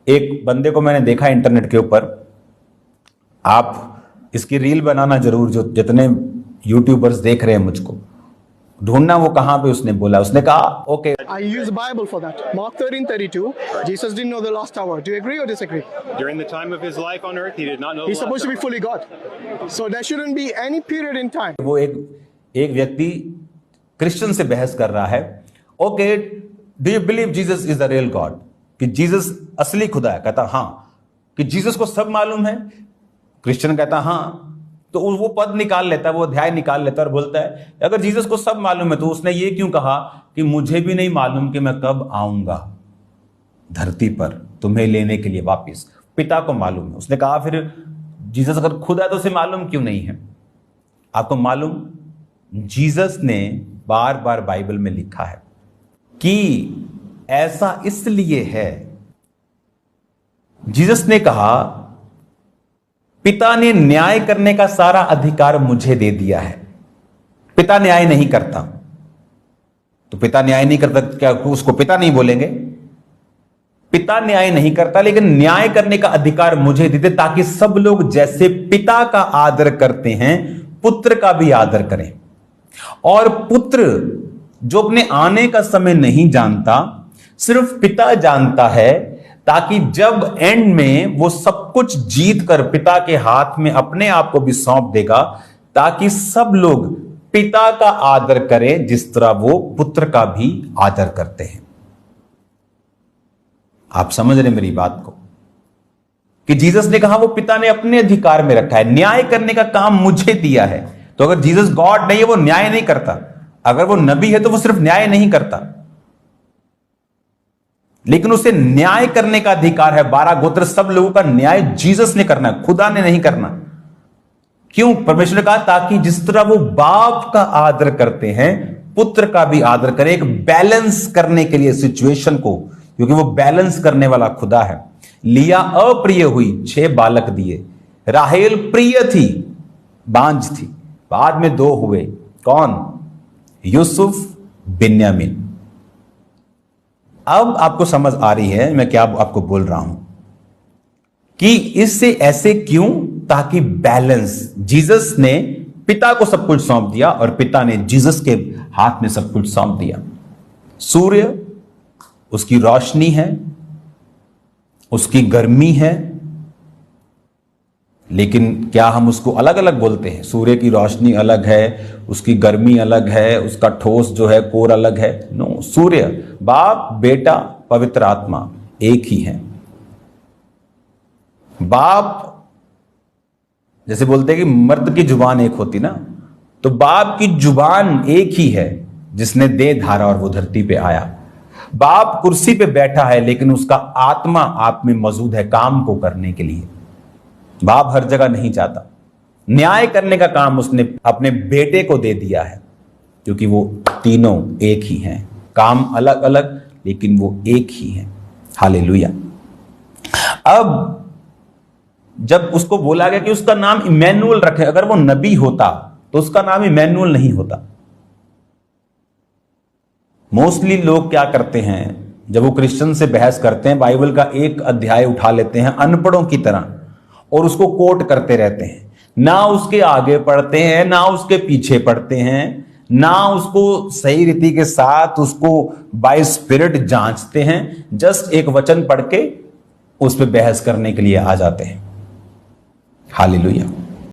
एक बंदे को मैंने देखा इंटरनेट के ऊपर, आप इसकी रील बनाना जरूर, जो जितने यूट्यूबर्स देख रहे हैं मुझको, ढूंढना वो कहां पे उसने बोला। उसने कहा okay, I use the Bible for that. Mark 13:32. Jesus didn't know the last hour. Do you agree or disagree? During the time of his life on earth, he did not know. He's supposed to be fully God. So there shouldn't be any period in time. वो एक व्यक्ति Christian से बहस कर रहा है, okay do you believe Jesus is the real God, कि Jesus असली खुदा है। कहता हाँ। कि जीसस को सब मालूम है। क्रिश्चियन कहता हाँ। तो वो पद निकाल लेता है, वो अध्याय निकाल लेता है और बोलता है अगर जीसस को सब मालूम है तो उसने ये क्यों कहा कि मुझे भी नहीं मालूम कि मैं कब आऊंगा धरती पर तुम्हें लेने के लिए वापिस, पिता को मालूम है। उसने कहा फिर जीसस अगर खुदा है तो उसे मालूम क्यों नहीं है? आपको मालूम, जीसस ने बार बार बाइबल में लिखा है कि ऐसा इसलिए है। जीसस ने कहा पिता ने न्याय करने का सारा अधिकार मुझे दे दिया है। पिता न्याय नहीं करता, तो पिता न्याय नहीं करता, क्या उसको पिता नहीं बोलेंगे? पिता न्याय नहीं करता, लेकिन न्याय करने का अधिकार मुझे देते, ताकि सब लोग जैसे पिता का आदर करते हैं पुत्र का भी आदर करें। और पुत्र जो अपने आने का समय नहीं जानता, सिर्फ पिता जानता है, ताकि जब एंड में वो सब कुछ जीत कर पिता के हाथ में अपने आप को भी सौंप देगा, ताकि सब लोग पिता का आदर करें जिस तरह वो पुत्र का भी आदर करते हैं। आप समझ रहे मेरी बात को? कि जीसस ने कहा वो पिता ने अपने अधिकार में रखा है, न्याय करने का काम मुझे दिया है। तो अगर जीसस गॉड नहीं है, वो न्याय नहीं करता। अगर वो नबी है तो वो सिर्फ न्याय नहीं करता, लेकिन उसे न्याय करने का अधिकार है। 12 गोत्र सब लोगों का न्याय जीसस ने करना है, खुदा ने नहीं करना। क्यों? परमेश्वर ने कहा ताकि जिस तरह वो बाप का आदर करते हैं पुत्र का भी आदर करें, एक बैलेंस करने के लिए सिचुएशन को, क्योंकि वो बैलेंस करने वाला खुदा है। लिया अप्रिय हुई, 6 बालक दिए। राहेल प्रिय थी, बांझ थी, बाद में 2 हुए। कौन? यूसुफ, बिन्यामीन। अब आपको समझ आ रही है मैं क्या आपको बोल रहा हूं कि इससे ऐसे क्यों? ताकि बैलेंस। जीसस ने पिता को सब कुछ सौंप दिया और पिता ने जीसस के हाथ में सब कुछ सौंप दिया। सूर्य उसकी रोशनी है, उसकी गर्मी है, लेकिन क्या हम उसको अलग अलग बोलते हैं? सूर्य की रोशनी अलग है, उसकी गर्मी अलग है, उसका ठोस जो है कोर अलग है। नो, सूर्य, बाप, बेटा, पवित्र आत्मा एक ही है। बाप जैसे बोलते हैं कि मर्द की जुबान एक होती ना, तो बाप की जुबान एक ही है जिसने दे धारा और वो धरती पे आया। बाप कुर्सी पे बैठा है, लेकिन उसका आत्मा आप में मौजूद है काम को करने के लिए। बाप हर जगह नहीं जाता। न्याय करने का काम उसने अपने बेटे को दे दिया है, क्योंकि वो तीनों एक ही हैं। काम अलग अलग, लेकिन वो एक ही हैं। हालेलुया। अब जब उसको बोला गया कि उसका नाम इमैनुअल रखे, अगर वो नबी होता तो उसका नाम इमैनुअल नहीं होता। मोस्टली लोग क्या करते हैं, जब वो क्रिश्चियन से बहस करते हैं, बाइबल का एक अध्याय उठा लेते हैं अनपढ़ों की तरह और उसको कोट करते रहते हैं। ना उसके आगे पढ़ते हैं, ना उसके पीछे पढ़ते हैं, ना उसको सही रीति के साथ उसको बाय स्पिरिट जांचते हैं। जस्ट एक वचन पढ़ के उस पर बहस करने के लिए आ जाते हैं। हालेलुया।